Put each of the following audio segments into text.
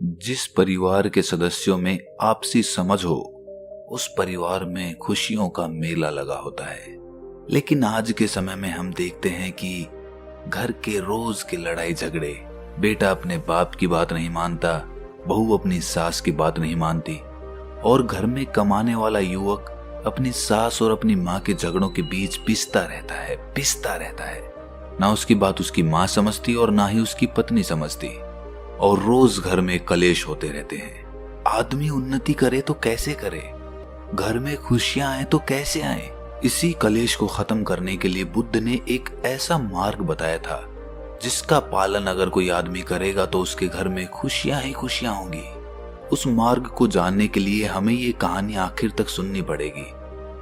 जिस परिवार के सदस्यों में आपसी समझ हो, उस परिवार में खुशियों का मेला लगा होता है। लेकिन आज के समय में हम देखते हैं कि घर के रोज के लड़ाई झगड़े, बेटा अपने बाप की बात नहीं मानता, बहू अपनी सास की बात नहीं मानती, और घर में कमाने वाला युवक अपनी सास और अपनी माँ के झगड़ों के बीच पिसता रहता है। ना उसकी बात उसकी माँ समझती और ना ही उसकी पत्नी समझती, और रोज घर में कलेश होते रहते हैं। आदमी उन्नति करे तो कैसे करे, घर में खुशियां आए तो कैसे आए। इसी कलेश को खत्म करने के लिए बुद्ध ने एक ऐसा मार्ग बताया था जिसका पालन अगर कोई आदमी करेगा तो उसके घर में खुशियां ही खुशियां होंगी। उस मार्ग को जानने के लिए हमें ये कहानी आखिर तक सुननी पड़ेगी।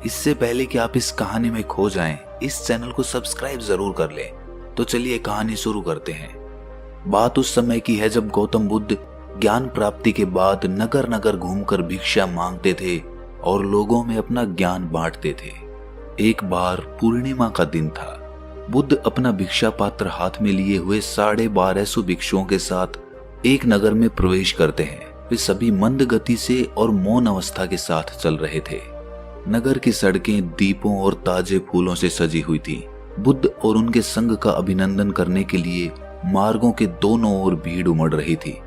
इससे पहले कि आप इस कहानी में खो जाएं, इस चैनल को सब्सक्राइब जरूर कर लें। तो चलिए कहानी शुरू करते हैं। बात उस समय की है जब गौतम बुद्ध ज्ञान प्राप्ति के बाद नगर नगर घूमकर भिक्षा मांगते थे और लोगों में अपना ज्ञान बांटते थे। एक बार पूर्णिमा का दिन था। बुद्ध अपना भिक्षा पात्र हाथ में लिए हुए 1250 भिक्षुओं के साथ एक नगर में प्रवेश करते हैं। वे सभी मंद गति से और मौन अवस्था के साथ चल रहे थे। नगर की सड़कें दीपों और ताजे फूलों से सजी हुई थी। बुद्ध और उनके संघ का अभिनंदन करने के लिए मार्गों के दोनों ओर भीड़ उमड़ रही थी।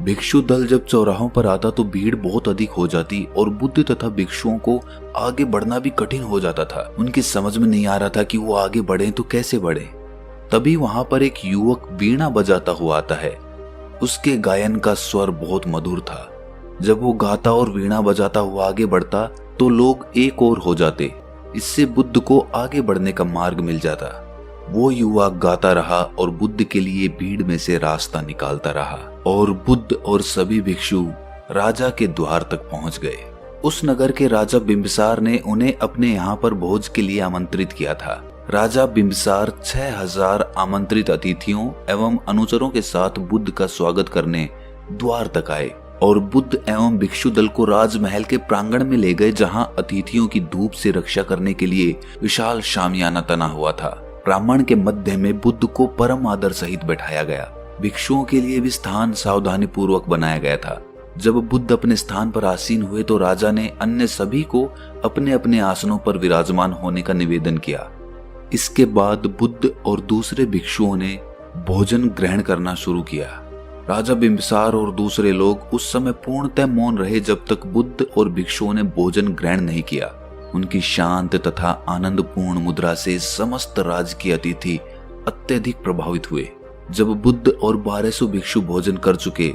भिक्षु दल जब चौराहों पर आता तो भीड़ बहुत अधिक हो जाती और बुद्ध तथा भिक्षुओं को आगे बढ़ना भी कठिन हो जाता था। उनकी समझ में नहीं आ रहा था कि वो आगे बढ़े तो कैसे बढ़े। तभी वहां पर एक युवक वीणा बजाता हुआ आता है। उसके गायन का स्वर बहुत मधुर था। जब वो गाता और वीणा बजाता हुआ आगे बढ़ता तो लोग एक और हो जाते। इससे बुद्ध को आगे बढ़ने का मार्ग मिल जाता। वो युवक गाता रहा और बुद्ध के लिए भीड़ में से रास्ता निकालता रहा, और बुद्ध और सभी भिक्षु राजा के द्वार तक पहुंच गए। उस नगर के राजा बिंबिसार ने उन्हें अपने यहाँ पर भोज के लिए आमंत्रित किया था। राजा बिंबिसार 6000 आमंत्रित अतिथियों एवं अनुचरों के साथ बुद्ध का स्वागत करने द्वार तक आए और बुद्ध एवं भिक्षु दल को राजमहल के प्रांगण में ले गए, जहां अतिथियों की धूप से रक्षा करने के लिए विशाल शामियाना तना हुआ था। प्रांगण के मध्य में बुद्ध को परम आदर सहित बैठाया गया। भिक्षुओं के लिए भी स्थान सावधानी पूर्वक बनाया गया था। जब बुद्ध अपने स्थान पर आसीन हुए तो राजा ने अन्य सभी को अपने अपने आसनों पर विराजमान होने का निवेदन किया। इसके बाद बुद्ध और दूसरे भिक्षुओं ने भोजन ग्रहण करना शुरू किया। राजा बिंबिसार और दूसरे लोग उस समय पूर्णतः मौन रहे जब तक बुद्ध और भिक्षुओं ने भोजन ग्रहण नहीं किया। उनकी शांत तथा आनंदपूर्ण मुद्रा से समस्त राज्य के अतिथि अत्यधिक प्रभावित हुए। जब बुद्ध और 1200 भिक्षु भोजन कर चुके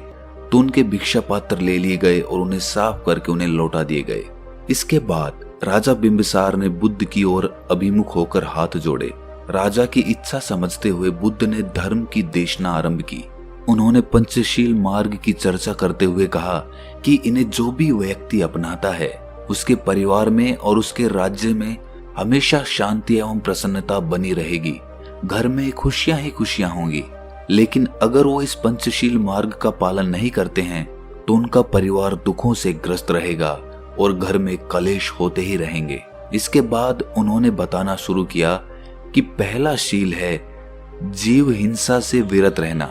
तो उनके भिक्षा पात्र ले लिए गए और उन्हें साफ करके उन्हें लौटा दिए गए। इसके बाद राजा बिंबिसार ने बुद्ध की ओर अभिमुख होकर हाथ जोड़े। राजा की इच्छा समझते हुए बुद्ध ने धर्म की देशना आरंभ की। उन्होंने पंचशील मार्ग की चर्चा करते हुए कहा कि इन्हें जो भी व्यक्ति अपनाता है उसके परिवार में और उसके राज्य में हमेशा शांति एवं प्रसन्नता बनी रहेगी। घर में खुशियां ही खुशियां होंगी। लेकिन अगर वो इस पंचशील मार्ग का पालन नहीं करते हैं तो उनका परिवार दुखों से ग्रस्त रहेगा और घर में कलेश होते ही रहेंगे। इसके बाद उन्होंने बताना शुरू किया कि पहला शील है जीव हिंसा से विरत रहना।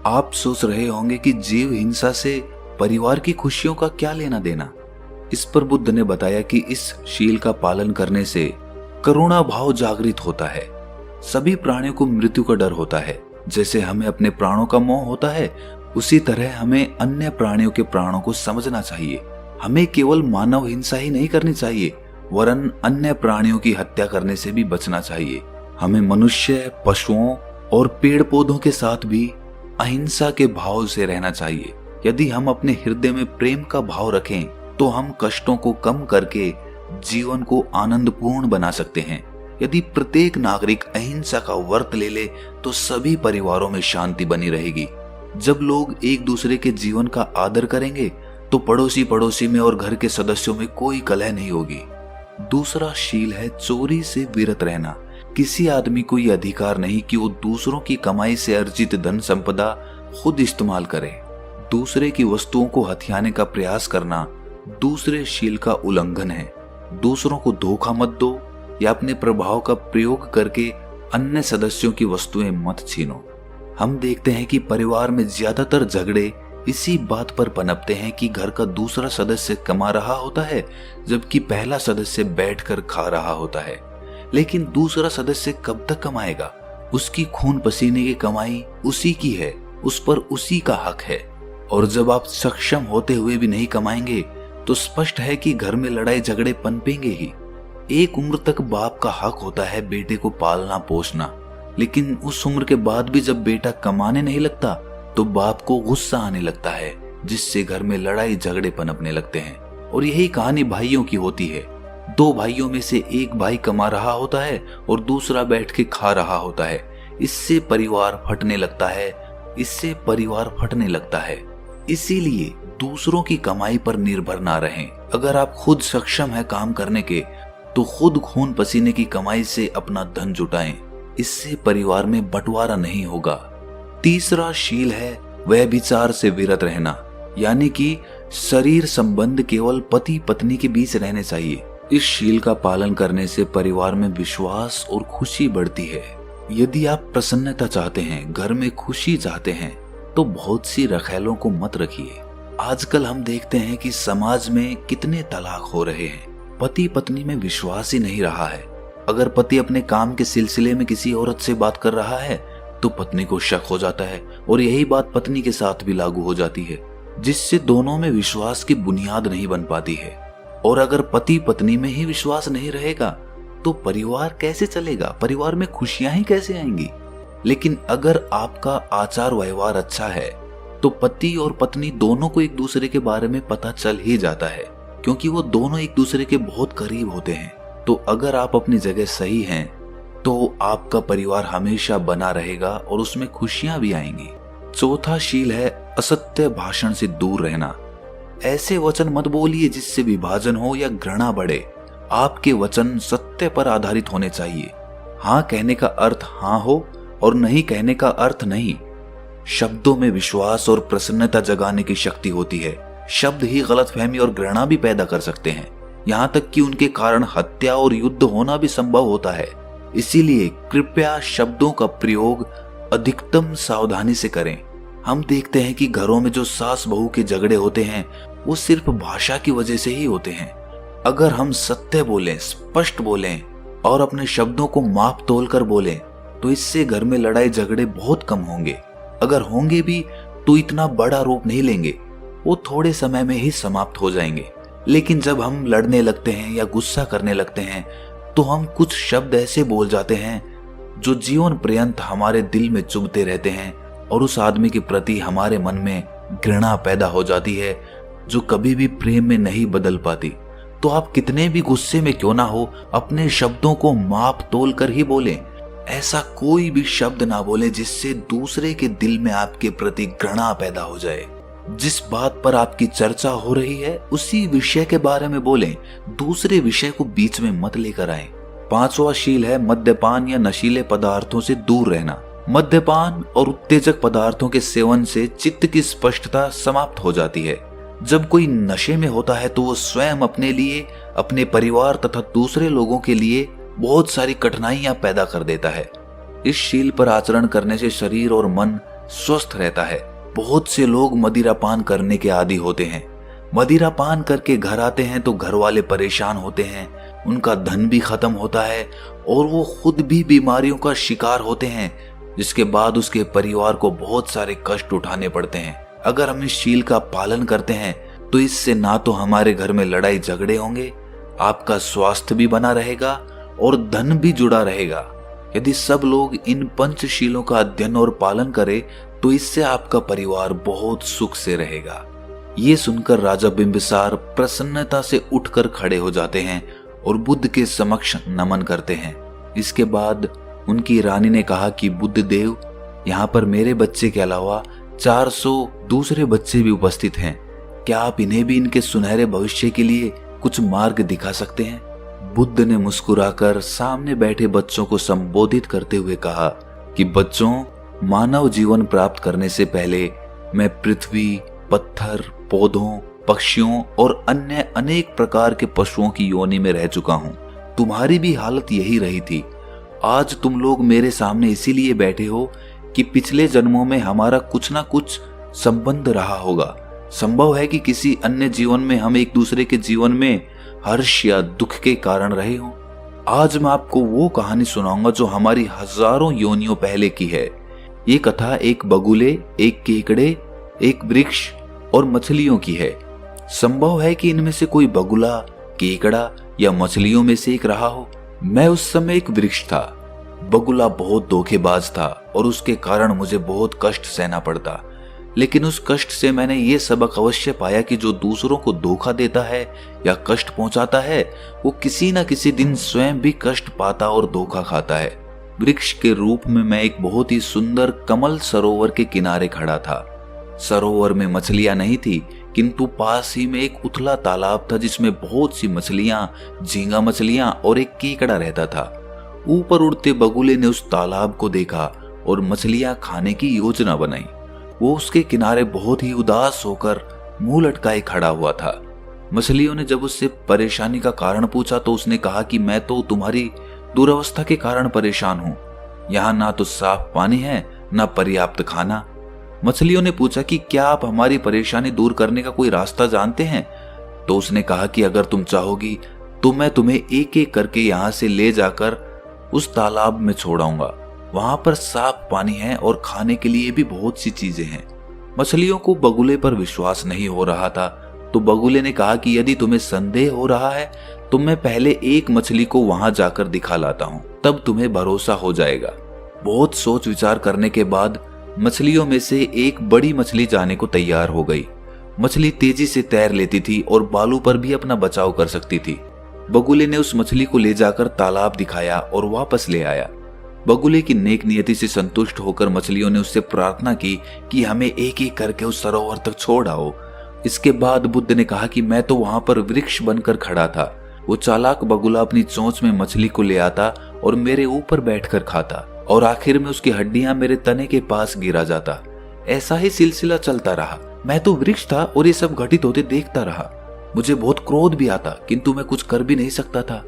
आप सोच रहे होंगे कि जीव हिंसा से परिवार की खुशियों का क्या लेना देना। इस पर बुद्ध ने बताया कि इस शील का पालन करने से करुणा भाव जागृत होता है। सभी प्राणियों को मृत्यु का डर होता है। जैसे हमें अपने प्राणों का मोह होता है, उसी तरह हमें अन्य प्राणियों के प्राणों को समझना चाहिए। हमें केवल मानव हिंसा ही नहीं करनी चाहिए, वरन अन्य प्राणियों की हत्या करने से भी बचना चाहिए। हमें मनुष्य, पशुओं और पेड़ पौधों के साथ भी अहिंसा के भाव से रहना चाहिए। यदि हम अपने हृदय में प्रेम का भाव रखें तो हम कष्टों को कम करके जीवन को आनंदपूर्ण बना सकते हैं। यदि प्रत्येक नागरिक अहिंसा का व्रत ले ले तो सभी परिवारों में शांति बनी रहेगी। जब लोग एक दूसरे के जीवन का आदर करेंगे तो पड़ोसी में और घर के सदस्यों में कोई कलह नहीं होगी। दूसरा शील है चोरी से विरत रहना। किसी आदमी को यह अधिकार नहीं कि वो दूसरों की कमाई से अर्जित धन संपदा खुद इस्तेमाल करे। दूसरे की वस्तुओं को हथियाने का प्रयास करना दूसरे शील का उल्लंघन है। दूसरों को धोखा मत दो या अपने प्रभाव का प्रयोग करके अन्य सदस्यों की वस्तुएं मत छीनो। हम देखते हैं कि परिवार में ज्यादातर झगड़े इसी बात पर पनपते हैं कि घर का दूसरा सदस्य कमा रहा होता है जबकि पहला सदस्य बैठकर खा रहा होता है। लेकिन दूसरा सदस्य कब तक कमाएगा? उसकी खून पसीने की कमाई उसी की है, उस पर उसी का हक है। और जब आप सक्षम होते हुए भी नहीं कमाएंगे तो स्पष्ट है कि घर में लड़ाई झगड़े पनपेंगे ही। एक उम्र तक बाप का हक होता है बेटे को पालना पोसना, लेकिन उस उम्र के बाद भी जब बेटा कमाने नहीं लगता तो बाप को गुस्सा आने लगता है, जिससे घर में लड़ाई झगड़े पनपने लगते हैं। और यही कहानी भाइयों की होती है। दो भाइयों में से एक भाई कमा रहा होता है और दूसरा बैठ के खा रहा होता है। इससे परिवार फटने लगता है। इसीलिए दूसरों की कमाई पर निर्भर ना रहें। अगर आप खुद सक्षम हैं काम करने के तो खुद खून पसीने की कमाई से अपना धन जुटाएं। इससे परिवार में बंटवारा नहीं होगा। तीसरा शील है व्यभिचार से विरत रहना, यानी कि शरीर संबंध केवल पति पत्नी के बीच रहने चाहिए। इस शील का पालन करने से परिवार में विश्वास और खुशी बढ़ती है। यदि आप प्रसन्नता चाहते हैं, घर में खुशी चाहते हैं, तो बहुत सी रखेलों को मत रखिए। आजकल हम देखते हैं कि समाज में कितने तलाक हो रहे हैं। पति पत्नी में विश्वास ही नहीं रहा है। अगर पति अपने काम के सिलसिले में किसी औरत से बात कर रहा है तो पत्नी को शक हो जाता है, और यही बात पत्नी के साथ भी लागू हो जाती है, जिससे दोनों में विश्वास की बुनियाद नहीं बन पाती है। और अगर पति पत्नी में ही विश्वास नहीं रहेगा तो परिवार कैसे चलेगा? परिवार में खुशियां ही कैसे आएंगी? लेकिन अगर आपका आचार व्यवहार अच्छा है तो पति और पत्नी दोनों को एक दूसरे के बारे में पता चल ही जाता है, क्योंकि वो दोनों एक दूसरे के बहुत करीब होते हैं। तो अगर आप अपनी जगह सही हैं तो आपका परिवार हमेशा बना रहेगा और उसमें खुशियां भी आएंगी। चौथा शील है असत्य भाषण से दूर रहना। ऐसे वचन मत बोलिए जिससे विभाजन हो या घृणा बढ़े। आपके वचन सत्य पर आधारित होने चाहिए। हाँ कहने का अर्थ हाँ हो और नहीं कहने का अर्थ नहीं। शब्दों में विश्वास और प्रसन्नता जगाने की शक्ति होती है। शब्द ही गलतफहमी और घृणा भी पैदा कर सकते हैं, यहाँ तक कि उनके कारण हत्या और युद्ध होना भी संभव होता है। इसीलिए कृपया शब्दों का प्रयोग अधिकतम सावधानी से करें। हम देखते हैं कि घरों में जो सास बहू के झगड़े होते हैं वो सिर्फ भाषा की वजह से ही होते हैं। अगर हम सत्य बोलें, स्पष्ट बोलें और अपने शब्दों को माप तोल कर बोलें तो इससे घर में लड़ाई झगड़े बहुत कम होंगे। अगर होंगे भी तो इतना बड़ा रूप नहीं लेंगे, वो थोड़े समय में ही समाप्त हो जाएंगे। लेकिन जब हम लड़ने लगते हैं या गुस्सा करने लगते हैं तो हम कुछ शब्द ऐसे बोल जाते हैं जो जीवन पर्यंत हमारे दिल में चुभते रहते हैं और उस आदमी के प्रति हमारे मन में घृणा पैदा हो जाती है, जो कभी भी प्रेम में नहीं बदल पाती। तो आप कितने भी गुस्से में क्यों ना हो, अपने शब्दों को माप तोल कर ही बोलें। ऐसा कोई भी शब्द ना बोले जिससे दूसरे के दिल में आपके प्रति घृणा पैदा हो जाए। जिस बात पर आपकी चर्चा हो रही है उसी विषय के बारे में बोलें, दूसरे विषय को बीच में मत लेकर आए। पांचवा शील है मद्यपान या नशीले पदार्थों से दूर रहना। मद्यपान और उत्तेजक पदार्थों के सेवन से चित्त की स्पष्टता समाप्त हो जाती है। जब कोई नशे में होता है तो वो स्वयं अपने लिए, अपने परिवार तथा दूसरे लोगों के लिए बहुत सारी कठिनाइयां पैदा कर देता है। इस शील पर आचरण करने से शरीर और मन स्वस्थ रहता है। बहुत से लोग मदिरापान करने के आदी होते हैं। मदिरापान करके घर आते हैं तो घर वाले परेशान होते हैं, उनका धन भी खत्म होता है और वो खुद भी बीमारियों का शिकार होते हैं, जिसके बाद उसके परिवार को बहुत सारे कष्ट उठाने पड़ते हैं। अगर हम इस शील का पालन करते हैं तो इससे ना तो हमारे घर में लड़ाई झगड़े होंगे, आपका स्वास्थ्य भी बना रहेगा और धन भी जुड़ा रहेगा। यदि सब लोग इन पंचशीलों का अध्ययन और पालन करें तो इससे आपका परिवार बहुत सुख से रहेगा। ये सुनकर राजा बिंबिसार प्रसन्नता से उठकर खड़े हो जाते हैं और बुद्ध के समक्ष नमन करते हैं। इसके बाद उनकी रानी ने कहा कि बुद्ध देव, यहाँ पर मेरे बच्चे के अलावा 400 दूसरे बच्चे भी उपस्थित हैं। क्या आप इन्हें भी इनके सुनहरे भविष्य के लिए कुछ मार्ग दिखा सकते हैं? बुद्ध ने मुस्कुराकर सामने बैठे बच्चों को संबोधित करते हुए कहा कि बच्चों, मानव जीवन प्राप्त करने से पहले मैं पृथ्वी, पत्थर, पौधों, पक्षियों और अन्य अनेक प्रकार के पशुओं की योनि में रह चुका हूँ। तुम्हारी भी हालत यही रही थी। आज तुम लोग मेरे सामने इसीलिए बैठे हो कि पिछले जन्मों में हमारा कुछ ना कुछ संबंध रहा होगा। संभव है कि किसी अन्य जीवन में हम एक दूसरे के जीवन में हर्ष या दुख के कारण रहे हों। आज मैं आपको वो कहानी सुनाऊंगा जो हमारी हजारों योनियों पहले की है। ये कथा एक बगुले, एक केकड़े, एक वृक्ष और मछलियों की है। संभव है कि इनमें से कोई बगुला, केकड़ा या मछलियों में से एक रहा हो। मैं उस समय एक वृक्ष था। बगुला बहुत धोखेबाज था और उसके कारण मुझे बहुत कष्ट सहना पड़ता। लेकिन उस कष्ट से मैंने ये सबक अवश्य पाया कि जो दूसरों को धोखा देता है या कष्ट पहुंचाता है, वो किसी न किसी दिन स्वयं भी कष्ट पाता और धोखा खाता है। वृक्ष के रूप में मैं एक बहुत ही सुंदर कमल सरोवर के किनारे खड़ा था। सरोवर में मछलियां नहीं थी, किंतु पास ही में एक उथला तालाब था जिसमें बहुत सी मछलियां, झींगा मछलियां और एक केकड़ा रहता था। ऊपर उड़ते बगुले ने उस तालाब को देखा और मछलियां खाने की योजना बनाई। वो उसके किनारे बहुत ही उदास होकर मुंह लटकाए खड़ा हुआ था। मछलियों ने जब उससे परेशानी का कारण पूछा तो उसने कहा कि मैं तो तुम्हारी दुर्अवस्था के कारण परेशान हूं। यहाँ ना तो साफ पानी है, ना पर्याप्त खाना। मछलियों ने पूछा कि क्या आप हमारी परेशानी दूर करने का कोई रास्ता जानते हैं? तो उसने कहा कि अगर तुम चाहोगी तो मैं तुम्हें एक एक करके यहाँ से ले जाकर उस तालाब में छोड़ाऊंगा। वहां पर साफ पानी है और खाने के लिए भी बहुत सी चीजें हैं। मछलियों को बगुले पर विश्वास नहीं हो रहा था, तो बगुले ने कहा कि यदि तुम्हें संदेह हो रहा है तो मैं पहले एक मछली को वहां जाकर दिखा लाता हूं, तब तुम्हें भरोसा हो जाएगा। बहुत सोच विचार करने के बाद मछलियों में से एक बड़ी मछली जाने को तैयार हो गई। मछली तेजी से तैर लेती थी और बालू पर भी अपना बचाव कर सकती थी। बगुले ने उस मछली को ले जाकर तालाब दिखाया और वापस ले आया। बगुले की नेक नियति से संतुष्ट होकर मछलियों ने उससे प्रार्थना की कि हमें एक एक करके उस सरोवर तक छोड़ आओ। इसके बाद बुद्ध ने कहा कि मैं तो वहां पर वृक्ष बनकर खड़ा था। वो चालाक बगुला अपनी चोंच में मछली को ले आता और मेरे ऊपर बैठकर खाता और आखिर में उसकी हड्डियां मेरे तने के पास गिरा जाता। ऐसा ही सिलसिला चलता रहा। मैं तो वृक्ष था और ये सब घटित होते देखता रहा। मुझे बहुत क्रोध भी आता, किंतु मैं कुछ कर भी नहीं सकता था।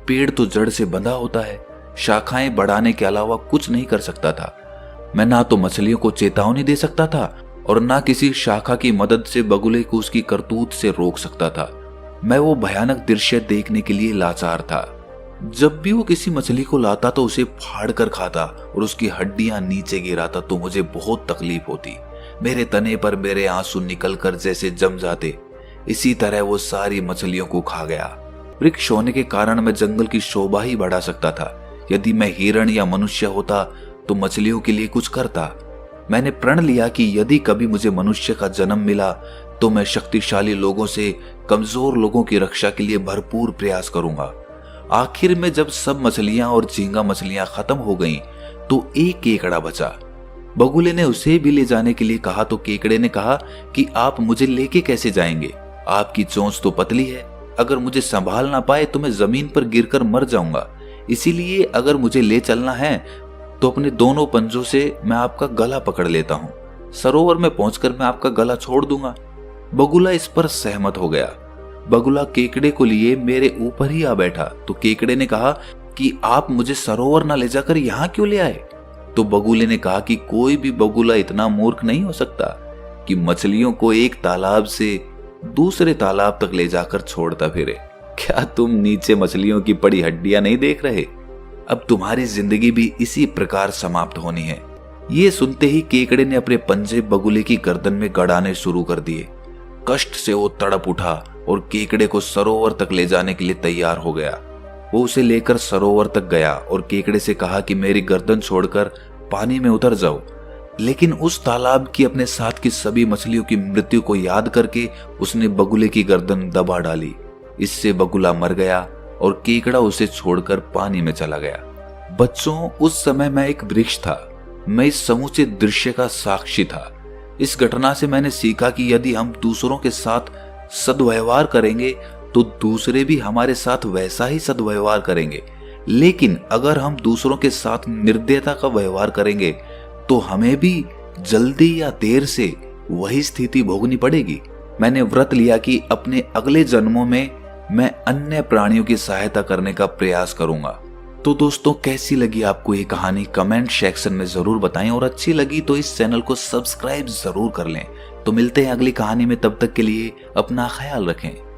पेड़ तो जड़ से बंधा होता है, शाखाएं बढ़ाने के अलावा कुछ नहीं कर सकता था। मैं ना तो मछलियों को चेतावनी दे सकता था और ना किसी शाखा की मदद से बगुले को उसकी करतूत से रोक सकता था। मैं वो भयानक दृश्य देखने के लिए लाचार था। जब भी वो किसी मछली को लाता तो उसे फाड़ कर खाता और उसकी हड्डियां नीचे गिराता तो मुझे बहुत तकलीफ होती। मेरे तने पर मेरे आंसू निकलकर जैसे जम जाते। इसी तरह वो सारी मछलियों को खा गया। वृक्ष होने के कारण मैं जंगल की शोभा ही बढ़ा सकता था। यदि मैं हिरण या मनुष्य होता तो मछलियों के लिए कुछ करता। मैंने प्रण लिया कि यदि कभी मुझे मनुष्य का जन्म मिला तो मैं शक्तिशाली लोगों से कमजोर लोगों की रक्षा के लिए भरपूर प्रयास करूंगा। आखिर में जब सब मछलियां और झींगा मछलियां खत्म हो गईं, तो एक केकड़ा बचा। बगुले ने उसे भी ले जाने के लिए कहा तो केकड़े ने कहा कि आप मुझे लेके कैसे जाएंगे? आपकी चोंच तो पतली है। अगर मुझे संभाल ना पाए तो मैं जमीन पर गिरकर मर जाऊंगा। इसीलिए अगर मुझे ले चलना है तो अपने दोनों पंजों से मैं आपका गला पकड़ लेता हूँ। सरोवर में पहुंचकर मैं आपका गला छोड़ दूंगा। बगुला इस पर सहमत हो गया। बगुला केकड़े को लिए मेरे ऊपर ही आ बैठा तो केकड़े ने कहा कि आप मुझे सरोवर ना ले जाकर यहाँ क्यों ले आए? तो बगुले ने कहा कि कोई भी बगुला इतना मूर्ख नहीं हो सकता कि मछलियों को एक तालाब से दूसरे तालाब तक ले जाकर छोड़ता फिरे। क्या तुम नीचे मछलियों की पड़ी हड्डियां नहीं देख रहे? अब तुम्हारी जिंदगी भी इसी प्रकार समाप्त होनी है। ये सुनते ही केकड़े ने अपने पंजे बगुले की गर्दन में गड़ाने शुरू कर दिए। कष्ट से वो तड़प उठा और केकड़े को सरोवर तक ले जाने के लिए तैयार हो गया। वो उसे लेकर सरोवर तक गया और केकड़े से कहा कि मेरी गर्दन छोड़कर पानी में उतर जाओ। लेकिन उस तालाब की अपने साथ की सभी मछलियों की मृत्यु को याद करके उसने बगुले की गर्दन दबा डाली। इससे बगुला मर गया और केकड़ा उसे छोड़कर पानी में चला गया। बच्चों, उस समय मैं एक वृक्ष था। मैं इस समूचे दृश्य का साक्षी था। इस घटना से मैंने सीखा कि यदि हम दूसरों के साथ सद्व्यवहार करेंगे तो दूसरे भी हमारे साथ वैसा ही सद्व्यवहार करेंगे। लेकिन अगर हम दूसरों के साथ निर्दयता का व्यवहार करेंगे तो हमें भी जल्दी या देर से वही स्थिति भोगनी पड़ेगी। मैंने व्रत लिया कि अपने अगले जन्मों में मैं अन्य प्राणियों की सहायता करने का प्रयास करूंगा। तो दोस्तों, कैसी लगी आपको ये कहानी कमेंट सेक्शन में जरूर बताएं, और अच्छी लगी तो इस चैनल को सब्सक्राइब जरूर कर लें। तो मिलते हैं अगली कहानी में, तब तक के लिए अपना ख्याल रखें।